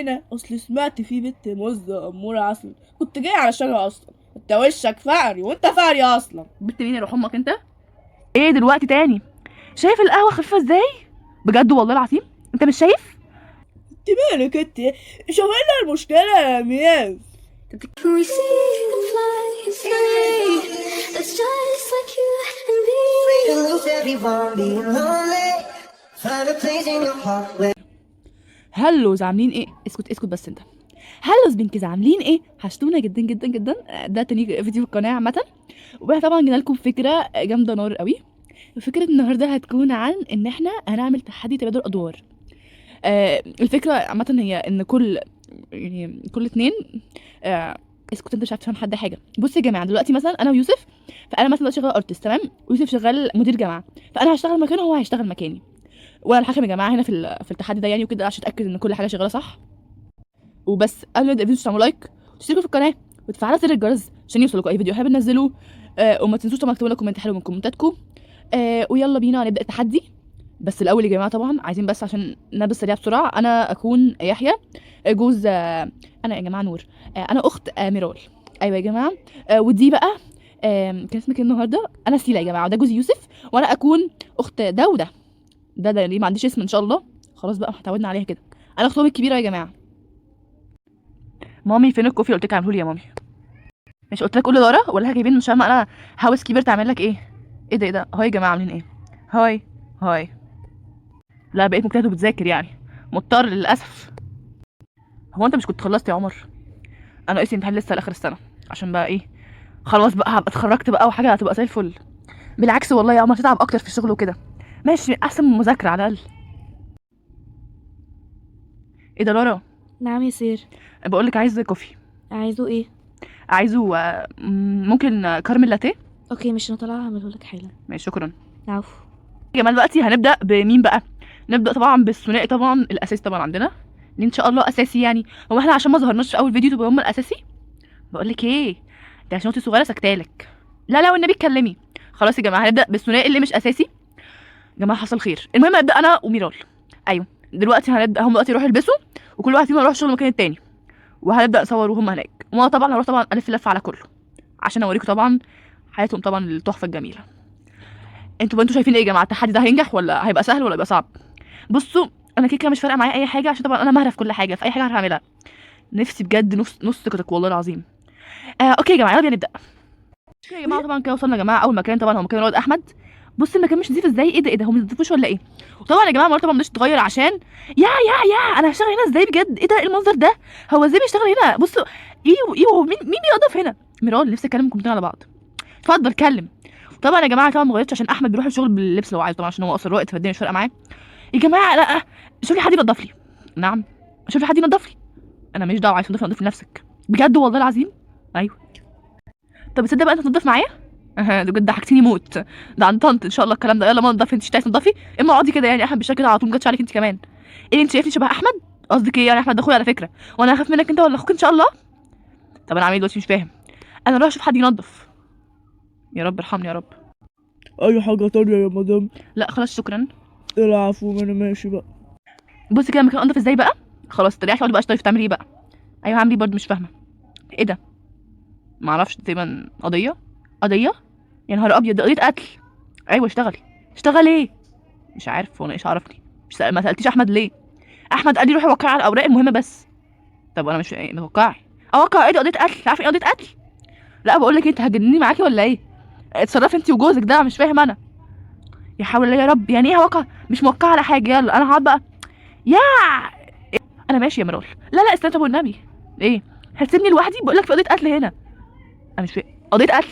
هنا اصل سمعت في بنت مزة امورة عسل، كنت جاي على شجرة اصلا. انت وشك فقري وانت فقري اصلا. بنت مين يروح امك انت؟ ايه دلوقتي تاني؟ شايف القهوه خفيفه ازاي؟ بجد والله العظيم انت مش شايف؟ انت مالك انت؟ شوف لنا المشكلة يا مياس. Can we see the flies free? That's just like you and me. We can lose everyone being lonely. Find a place in your heart where هلوز عاملين ايه؟ اسكت اسكت بس انت. هلوز بنكز عاملين ايه؟ حشتونا جدا جدا جدا. ده تاني فيديو في القناه عامه. وبقى طبعا جينا لكم فكره جامده نار قوي. فكره النهارده هتكون عن ان احنا هنعمل تحدي تبادل ادوار. الفكره عامه هي ان كل اتنين اسكت انت مش عارف تفهم حد حاجه. بص يا جماعه دلوقتي مثلا انا ويوسف، فانا مثلا دلوقتي شغال ارتست تمام، ويوسف شغال مدير جامعه، فانا هشتغل مكانه وهو هيشتغل مكاني. وانا الحكم يا جماعه هنا في التحدي ده يعني وكده عشان اتاكد ان كل حاجه شغاله صح. وبس قبل ما نبدا الفيديو تعملوا لايك وتشتركوا في القناه وتفعلوا زر الجرس عشان يوصلكوا اي فيديو احنا بننزله. وما تنسوش طبعا تكتبوا لنا كومنت حلو من كومنتاتكم. ويلا بينا نبدا التحدي. بس الاول يا جماعه طبعا عايزين بس عشان نبدا سريع بسرعه، انا اكون يحيى جوز انا يا جماعه نور، انا اخت ميرال. ايوه يا جماعه. ودي بقى كان اسمك ايه النهارده؟ انا سيلا يا جماعه، وده جوز يوسف، وانا اكون اخت ده وده. ده ليه ما عنديش اسم ان شاء الله، خلاص بقى اتعودنا عليها كده. انا اختهم الكبيره يا جماعه. مامي فين الكوفي قلت لك اعمله لي يا مامي؟ مش قلت لك قول لدارا ولا جايبين مش فاهمه انا هاوس كيبر تعمل لك ايه؟ ايه ده ايه ده؟ هاي يا جماعه عاملين ايه؟ هاي هاي. لا بقيت مجتهد وبتذاكر يعني، مضطر للاسف. هو انت مش كنت خلصت يا عمر؟ انا ناقصي امتحان لسه لاخر السنه عشان بقى ايه، خلاص بقى هبقى اتخرجت بقى وحاجه هتبقى زي الفل. بالعكس والله يا عمر تتعب اكتر في الشغل وكده، ماشي احسن من المذاكره على الاقل. ايه ده لارا؟ نعم يا سير. بقول لك عايز كوفي. عايزه ايه؟ عايزه ممكن كارمل لاتيه. اوكي مش انا طالعه هعمله لك حالا. ماشي شكرا. عفو. يا جماعه دلوقتي هنبدا بمين بقى؟ نبدا طبعا بالثنائي طبعا الاساسي طبعا عندنا، اللي ان شاء الله اساسي يعني. هو احنا عشان ما ظهرناش في اول فيديو تبقى هم الاساسي؟ بقول لك ايه، ده عشان انت صغيره سكتالك. لا لا والنبي اتكلمي. خلاص يا جماعه هنبدا بالثنائي اللي مش اساسي. يا جماعه حصل خير. المهم ابدا انا وميرال. ايوه دلوقتي هنبدا، هم دلوقتي يروحوا يلبسوا وكل واحد فيهم يروح شغل مكان التاني، وهنبدا نصور وهم هناك. وانا طبعا هروح طبعا الف لفه على كله عشان اوريكم طبعا حياتهم طبعا التحفه الجميله. انتوا شايفين ايه يا جماعه؟ التحدي ده هينجح ولا هيبقى سهل ولا هيبقى صعب؟ بصوا انا كده مش فارقه معايا اي حاجه عشان طبعا انا ماهره في كل حاجه، في اي حاجه هعملها. نفسي بجد نص ثقتك والله العظيم. اوكي يا جماعه يلا بينا نبدا. يا جماعه طبعا كده وصلنا يا جماعه اول مكان، طبعا هو مكان الواد احمد. بص المكان مش نظيف ازاي، ايه ده ايه ده، هو مش نظيفوش ولا ايه؟ وطبعا يا جماعه مرات طبعا مش تتغير عشان يا انا هشتغل هنا ازاي بجد؟ ايه ده ايه المنظر ده؟ هو ازاي بيشتغل هنا؟ بصوا ايوه مين بينضف هنا؟ ميرال نفسي اكلم كلمتين على بعض. اتفضل اتكلم. طبعا يا جماعه طبعا ما غيرتش عشان احمد بيروح الشغل باللبس اللي هو عايزه طبعا عشان هو اصلا رائد، فالدنيا مش فارقه معاه. يا جماعه لا شوف لي حد ينضف لي. نعم شوف لي حد ينضف لي. انا ماليش دعوه، عايز تنضف نضف لنفسك بجد والله العظيم. ايوه طب تصدق بقى انت تنضف معايا؟ اها بجد ضحكتيني موت. ده عن طنط ان شاء الله الكلام ده. يلا ما نضفي، انت مش عايز تنضفي؟ اما اقعدي كده يعني، احمد بالشكل كده على طول ما جاتش عليك انت كمان. ايه انت شايفني شبه احمد؟ قصدك ايه يعني؟ احمد ده اخويا على فكره، وانا هخاف منك انت ولا اخوك ان شاء الله؟ طب انا عامل ايه دلوقتي مش فاهم. انا اروح اشوف حد ينضف. يا رب ارحمني يا رب. اي حاجة تانية يا مدام؟ لا خلاص شكرا. العفو ما انا ماشي بقى. بصي كده المكان انضف ازاي بقى؟ خلاص طلعتي اقعدي بقى اشتغلي تعملي ايه بقى؟ ايوه هعمل ايه برضه مش فاهمه. ايه ده؟ معرفش تقريبا قضيه. يا نهار ابيض ده قضيه قتل. ايوه اشتغل ايه؟ مش عارف وانا ايش عرفني. مش ما سالتيش احمد ليه؟ احمد قال لي روحي وقعي على الاوراق المهمه بس. طب انا مش ايه توقعي اوقع ايه؟ دي قضيه قتل، عارفه ايه قضيه قتل؟ لا بقول لك انت هتجنني معاكي ولا ايه؟ اتصرفي انت وجوزك ده مش فاهم انا. يا حول الله يا رب، يعني ايه هوقع؟ مش موقعه على حاجه. يلا انا هقعد بقى. يا انا ماشي يا مرول. لا استنى طب والنبي. ايه هتسيبني لوحدي؟ بقول لك في قضيه قتل هنا. انا مش فاهم قضيه قتل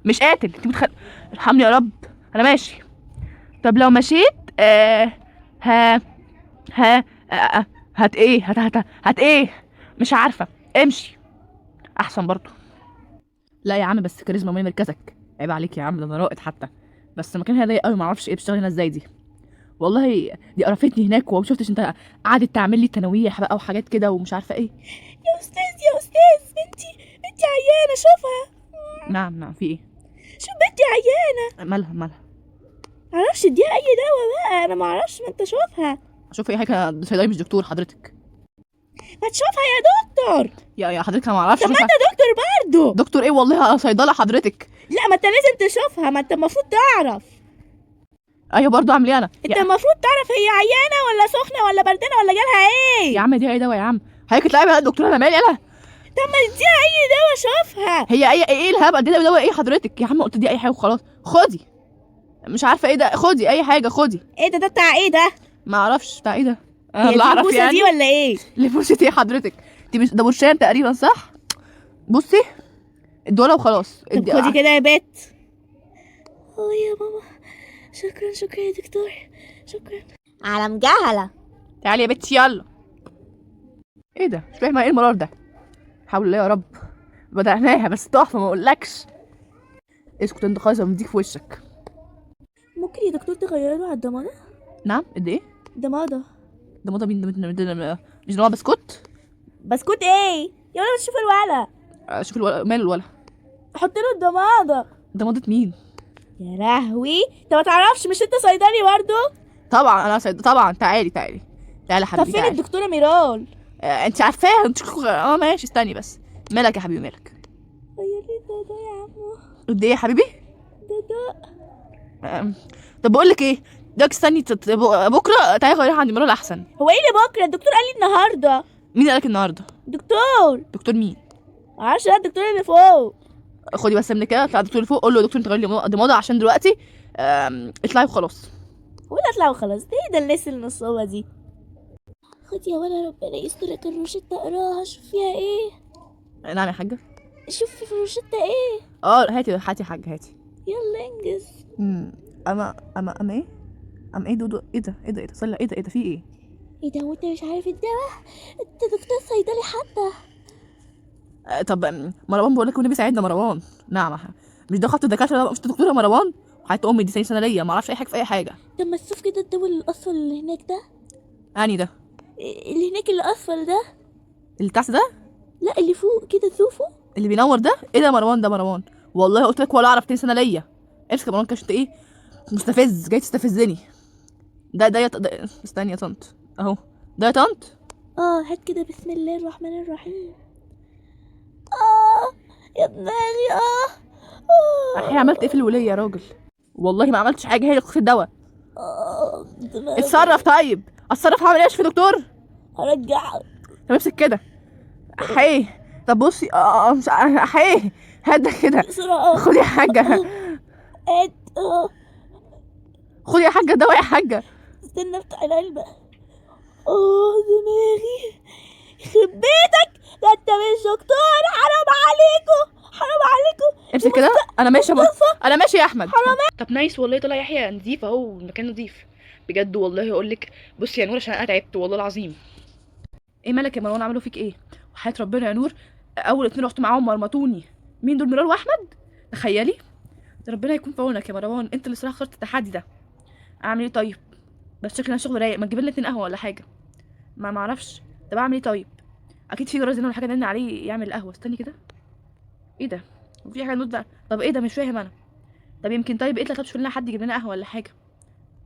مش قاتل انت ارحمني يا رب. انا ماشي. طب لو مشيت ها ها هت ايه هت ايه؟ مش عارفه. امشي احسن برضو. لا يا عم بس كاريزما من مركزك، عيب عليك يا عم، ده انا رائد حتى. بس المكان هنا ضيق قوي، ما اعرفش ايه بتشتغل هنا ازاي دي. والله دي قرفتني هناك وما شفتش انت قعدت تعمل لي تنويح بقى وحاجات كده ومش عارفه ايه. يا استاذ بنتي عيانة شوفها. نعم في ايه؟ شوف بنتي عيانة. مالها؟ معرفش اديها اي دواء بقى، انا معرفش، ما انت شوفها. اشوف ايه حاجه؟ صيدلي مش دكتور حضرتك. ما تشوفها يا دكتور. يا حضرتك انا ما اعرفش. طب ما انت دكتور برضه. دكتور ايه؟ والله أنا صيدله حضرتك. لا ما انت لازم تشوفها، ما انت المفروض تعرف. ايوه برضه اعمل ايه انا؟ انت المفروض تعرف هي عيانه ولا سخنه ولا بردانه ولا جالها ايه. يا عم دي اي دواء يا عم، حضرتك اطلعي بقى الدكتور، انا مالي انا. طب ما اديها اي دواء شوفها. هي ايه الهبل ده؟ دواء ايه حضرتك؟ يا عم قلت دي اي حاجه وخلاص. خدي، مش عارفه ايه ده، خدي اي حاجه خدي. ايه ده بتاع ايه ده؟ ما اعرفش بتاع ايه ده. هي اللي اعرف البوسة يعني دي ولا ايه؟ لبوسة ايه حضرتك؟ ده برشام تقريبا صح؟ بصي الدوله وخلاص. طب خدي كده يا بت. يا ماما، شكرا شكرا يا دكتور، شكرا. على مجهلة. تعالي يا بنتي يلا. ايه ده؟ مش فاهمه ايه المرار ده. حول الله يا رب، بدأناها بس تحفه ما اقولكش. اسكت انت خالص، بديك في وشك. ممكن يا دكتور تغيروا على الضمانة؟ نعم قد ايه؟ ضمانة. ده موضه مين؟ مش نوع بسكوت؟ بسكوت ايه؟ يا ولد شوف الولد. شوف ماله الولا. حط له الضمانة. ده موضه مين؟ يا لهوي، انت ما تعرفش؟ مش انت صيدلي برضه؟ طبعا انا طبعا. تعالي تعالي طب حبيبي فين تعالي. الدكتورة ميرال؟ انت عارفاها انت. ماشي استني بس. مالك يا حبيبي مالك؟ غيرلي دادا يا عمو. قد ايه يا حبيبي؟ دادا. طب بقول لك ايه، داك استني بكره تعالي غيريها عند مرال احسن. هو ايه اللي بكره؟ الدكتور قال لي النهارده. مين قالك النهارده؟ دكتور. دكتور مين؟ معرفش، ده الدكتور اللي فوق. خدي بس من كده، اطلع الدكتور اللي فوق قول له يا دكتور انت غير لي دي موضه عشان دلوقتي. اطلعي وخلاص. ولا اطلع وخلاص؟ ايه ده الناس النصابة دي؟ خد يا ولا ربنا يسترك الروشتة، اقراها شوف فيها ايه. نعم يا حاجه. شوف في الروشتة ايه. هاتي يا حاجه هاتي. يلا انجز. اما ايه؟ ايه دودو؟ ايه ده صلى ايه ده في ايه؟ ايه ده وانت مش عارف الدواء؟ انت دكتور صيدلي حتى. طب مروان بقول لك والنبي ساعدنا مروان. نعم مش ده خط الدكاتره؟ مش دكتوره مروان؟ حياة امي دي سنه ليا ما اعرفش اي حاجه في اي حاجه. طب ما تشوف كده الدواء الاصفر اللي هناك ده. اني ده؟ اللي هناك الاصفر ده. اللي تحت ده؟ لا اللي فوق كده شوفه. اللي بينور ده؟ ايه ده مروان؟ ده مروان والله قلت لك ولا اعرف تاني سنه ليا. امسك يا مروان كده، انت ايه مستفز جاي تستفزني. ده استني يا طنط اهو. ده يا طنط. هات كده بسم الله الرحمن الرحيم. يا دماغي. احي عملت ايه في الوليه يا راجل؟ والله ما عملتش حاجه، هي اللي خدت الدواء. دماغي. اتصرف طيب. اتصرف هعمل ايه في دكتور؟ هرجع. طب امسك كده. احي. طب بصي مش احي. هات ده كده. بسرعة. خدي يا حاجه. هات. خدي يا حاجه الدواء يا حاجه. استنى افتح العلبة. دماغي يخرب بيتك، ده انت مش دكتور. حرام عليكم حرام عليكم. امسك كده. انا ماشي انا ماشي يا احمد. حرام. طب نايس والله، طلع يحيى نضيف اهو، المكان نضيف بجد والله. اقول لك بصي يا نور عشان انا تعبت والله العظيم. ايه مالك يا مروان؟ عملوا فيك ايه؟ وحياة ربنا يا نور اول 2 رحت معاهم مرمطوني. مين دول؟ ميرال واحمد. تخيلي. ده ربنا يكون في عونك يا مروان، انت اللي صراحه خسرت التحدي ده. اعمل ايه طيب؟ بس شكلنا شغل رايق، ما تجيب لنا 2 قهوه ولا حاجه؟ ما اعرفش. طب اعمل ايه طيب؟ اكيد في جراز هنا ولا حاجه نرن عليه يعمل القهوه. استني كده. ايه ده؟ وفي حاجه نوت بقى. طب ايه ده؟ مش فاهم انا. طب يمكن طيب ايه طب شوف لنا حد يجيب لنا قهوه ولا حاجه.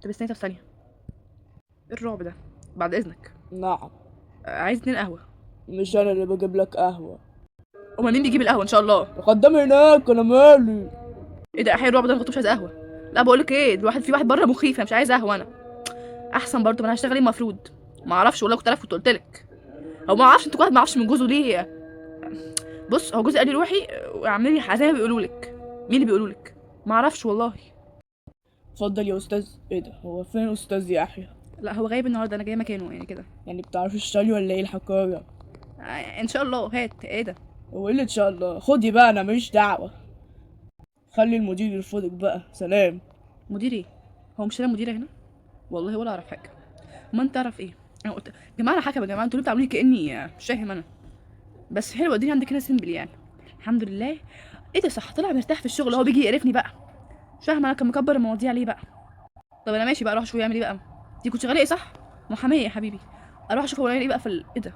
طب استني طب ثانيه. ايه الرعب ده؟ بعد اذنك. نعم. عايز 2 قهوه. مش انا اللي بجيب لك قهوة. امال مين بيجيب القهوه ان شاء الله؟ الخدام هناك، انا مالي. ايه ده؟ احيانا الرعب ده ما كنتش عايز قهوه. لا بقول لك ايه، الواحد في واحد بره مخيف، انا مش عايز قهوه انا. احسن برضه، ما انا هشتغل ايه المفروض؟ ما اعرفش والله، كنت عارف كنت قلت لك. هو ما اعرفش انت كل واحد ما اعرفش من جوزه ليه. بص هو جوزي قال لي روحي واعملي لي زي ما بيقولوا لك. مين اللي بيقولوا لك؟ ما اعرفش والله. اتفضل يا استاذ. ايه ده؟ هو فين استاذ يحيى؟ لا هو غايب النهارده، انا جايه مكانه يعني كده. يعني بتعرفي تشتغلي ولا ايه الحكايه؟ ان شاء الله. هات. ايه ده؟ هو ايه اللي ان شاء الله؟ خدي بقى، انا ماليش دعوه. خلي المدير يرفضك بقى. سلام. مدير ايه؟ هو مش انا مديره هنا؟ والله ولا اعرف حاجه. ما انت تعرف ايه؟ انا قلت يا جماعه انا حكم يا جماعه، انتوا ليه بتعملوني كاني مش فاهم انا؟ بس حلوه الدنيا عندك هنا سيمبل يعني. الحمد لله. ايه ده صح، طلع مرتاح في الشغل، هو بيجي يقرفني بقى. مش فاهمه انا كان مكبر المواضيع ليه بقى. طب انا ماشي بقى، اروح اشوف يعمل ايه بقى. دي كنت شغاله ايه صح؟ محاميه يا حبيبي. اروح اشوف هو يعمل ايه بقى في ايه ده.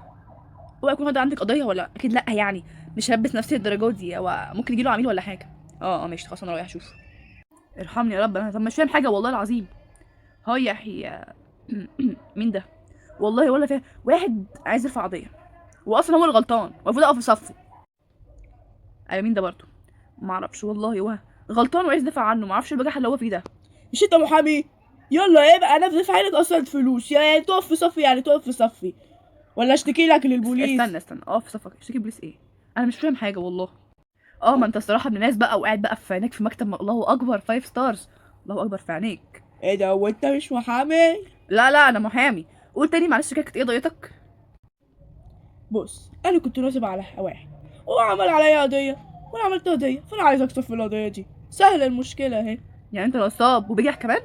هو يكون هذا عندك قضيه ولا؟ اكيد لا يعني، مش هلبس نفسي الدرجات دي، او ممكن يجيله عميل ولا حاجه. ماشي خلاص انا رايح اشوف. ارحمني يا رب، انا طب مش فاهم حاجه والله العظيم. هيا مين ده؟ والله ولا فاهم. واحد عايز يرفع قضيه. واصلا هو اللي غلطان، المفروض اقف في صفه. ايوه مين ده برضه؟ ما اعرفش والله، هو غلطان وعايز يدافع عنه، ما اعرفش البجاحه اللي هو فيه ده. مش انت محامي؟ يلا ايه بقى، انا بدفع لك اصلا فلوس، يعني تقف في صفي يعني تقف في صفي، ولا اشتكي لك للبوليس؟ استنى اقف في صفك، اشتكي بوليس ايه؟ انا مش فاهم حاجه والله. ما انت الصراحه ابن ناس بقى، وقاعد بقى في عينيك في مكتب، الله اكبر 5 ستارز، الله اكبر في عينيك. ايه ده، هو انت مش محامي؟ لا انا محامي. قول تاني معلش كده، كانت ايه قضيتك؟ بص، انا كنت ناصب على واحد وهو عمل عليا قضيه وانا عملت قضيه، فانا عايز اكسب في القضيه دي. سهله المشكله اهي. يعني انت نصاب وبجح كمان؟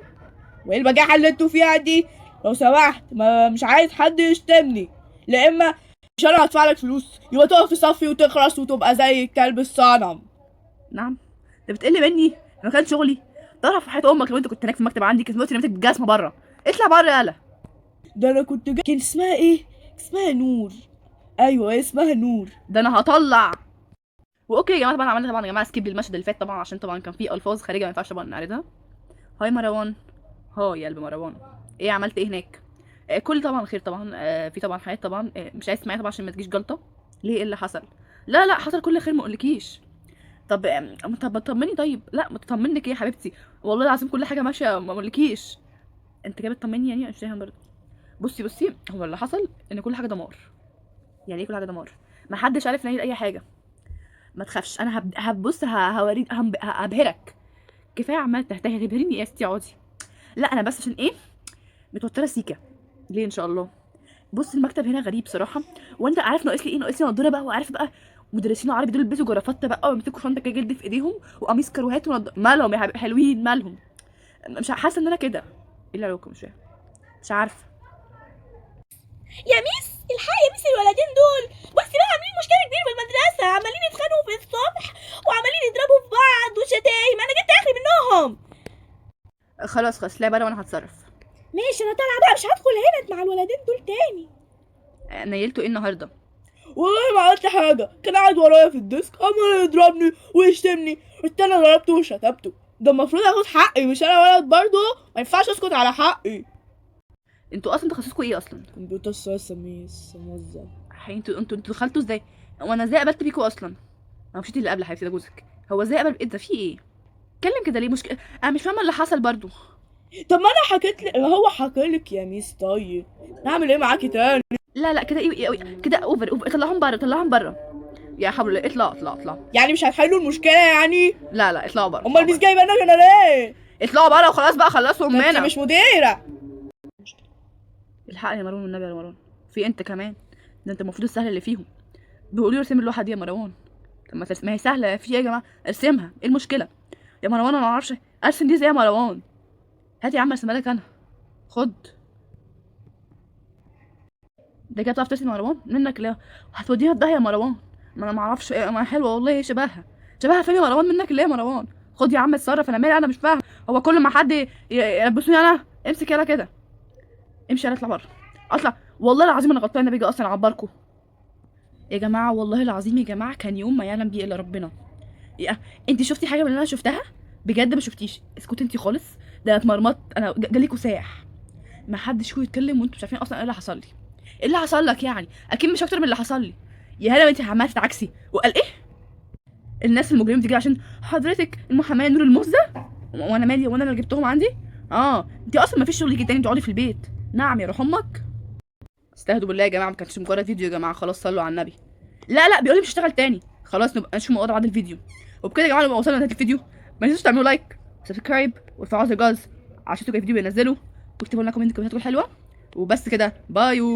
وايه البجاحه اللي انتوا فيها دي؟ لو سمحت، ما مش عايز حد يشتمني، لا اما مش انا هدفع لك فلوس يبقى تقف في صفي وتخرس وتبقى زي الكلب الصنم. نعم. انت بتقل مني؟ ما كان شغلي تعرف في حياه امك، لو انت كنت هناك في المكتب عندي كنت دلوقتي رميتك بالجزمه بره. اطلع بره يالا. ده انا كنت كان اسمها ايه؟ اسمها نور. ايوه اسمها نور. ده انا هطلع. واوكي يا جماعه، طبعا عملنا طبعا يا جماعه سكيب للمشهد اللي فات طبعا، عشان طبعا كان فيه الفاظ خارجه ما ينفعش طبعا نعرضها. هاي مروان. هاي يا قلب مروان. ايه عملت ايه هناك؟ كل طبعا خير طبعا. في طبعا حاجات طبعا مش عايز تسمعيها طبعا عشان ما تجيش جلطه. ليه؟ ايه اللي حصل؟ لا حصل كل خير، ما اقولكيش. طب طب طمني. طيب لا ما تطمنك ايه يا حبيبتي، والله العظيم كل حاجه ماشيه، ما اقولكيش. انت كده بتطمني يعني؟ مش فاهم برضه. بصي هو اللي حصل ان كل حاجه دمار. يعني ايه كل حاجه دمار؟ ما حدش عارف نعمل اي حاجه. ما تخافش، انا هبص هوريك، هبهرك. كفايه عمال تهتهي، ابهريني يا ستي اقعدي. لا انا بس عشان ايه متوتره سيكا. ليه ان شاء الله؟ بص المكتب هنا غريب صراحه، وانت عارف ناقص لي ايه؟ ناقص لي نضاره بقى، وعارف بقى مدرسين عربي دول بيلبسوا جرافته بقى ويمسكوا شنطه كده جلد في ايديهم وقميص كروهات مالهم يا حبيبي حلوين مالهم؟ مش حاسه ان انا كده. ايه اللي عليكم؟ مش فاهم، مش عارفه. يا ميس الحق يا ميس، الولدين دول بصي بقى عاملين مشكله كبيره في المدرسه، عمالين يتخانقوا في الصبح وعمالين يضربوا في بعض وشتايم، انا جبت اخري منهم. خلاص لا بقى، وانا هتصرف. ماشي انا طالعه بقى، مش هدخل هنا مع الولدين دول تاني. نيلته ايه النهارده؟ والله ما عملت حاجه، كان قاعد ورايا في الديسك عمال يضربني ويشتمني، قلت انا ضربته وشتمته، ده المفروض اخد حقي، مش انا ولد برضه، ما ينفعش اسكت على حقي. انتوا اصلا تخصصكم ايه اصلا؟ كمبيوتر ساينس ميس موظف. انتوا دخلتوا ازاي؟ وانا ازاي قابلت بيكوا اصلا؟ انا مشيتي اللي قبل حبيبتي، ده جوزك. هو ازاي قابل؟ ايه ده؟ في ايه؟ اتكلم كده ليه؟ مشكله انا مش فاهمه اللي حصل برضو. طب ما انا حكيت لك، هو حكى لك يا ميس، طيب نعمل ايه معاكي تاني؟ لا كده ايه كده اوفر. طلعهم بره يا حول الله. اطلع. يعني مش هتحلوا المشكله يعني؟ لا اطلعوا بره. امال الميس جايبه لنا هنا ليه؟ اطلعوا بره وخلاص بقى، خلصوا ما انت امنا. مش مديره. الحقني يا مروان والنبي يا مروان. في انت كمان؟ ده انت المفروض السهل اللي فيهم. بيقولوا لي ارسم اللوحه دي يا مروان. طب ما هي سهله، في ايه يا جماعه؟ ارسمها، ايه المشكله؟ يا مروان انا ما اعرفش ارسم دي زي يا مروان. هات يا عم ارسمها لك انا. خد ده كده. بتعرف ترسم يا مروان؟ منك لا، هتوديها في داهيه يا مروان. ما انا ما اعرفش ايه، ما حلوه والله، شبهها فين يا مروان؟ منك ليه يا مروان؟ خد يا عم اتصرف، انا مالي؟ انا مش فاهم. هو كل ما حد يلبسوني انا امسك يلا كده. امشي يلا اطلع بره. اطلع والله العظيم انا غلطانه، بيجي اصلا اعبركم يا جماعه، والله العظيم يا جماعه كان يوم ما يعلم بيه الا ربنا. انت شفتي حاجه من اللي انا شفتها؟ بجد ما شفتيش. اسكتي انت خالص، ده انا اتمرمطت، انا جالي كساح. ما حدش فيه يتكلم وانتوا مش عارفين اصلا ايه اللي حصل لي. ايه اللي حصل لك يعني؟ اكيد مش اكتر من اللي حصل لي. يا هلا انت عماله تتعكسي. وقال ايه؟ الناس المجرمين دي عشان حضرتك المحاماه نور الموزه، وانا مالي؟ وانا اللي جبتهم عندي؟ انت اصلا ما فيش شغل يجي تاني تقعدي في البيت. نعم يا روح امك. استهدوا بالله يا جماعه، ما كانش مجرد فيديو يا جماعه، خلاص صلوا على النبي. لا بيقول لي مش هشتغل تاني، خلاص نبقى نشوف موضوع بعد الفيديو. وبكده يا جماعه نبقى وصلنا لنهايه الفيديو. ما تنسوش تعملوا لايك وسبسكرايب وتفعلوا زر الجرس عشان تشوفوا الفيديو بينزله، واكتبوا لنا كومنتاتكم الحلوه. وبس كده، بايو.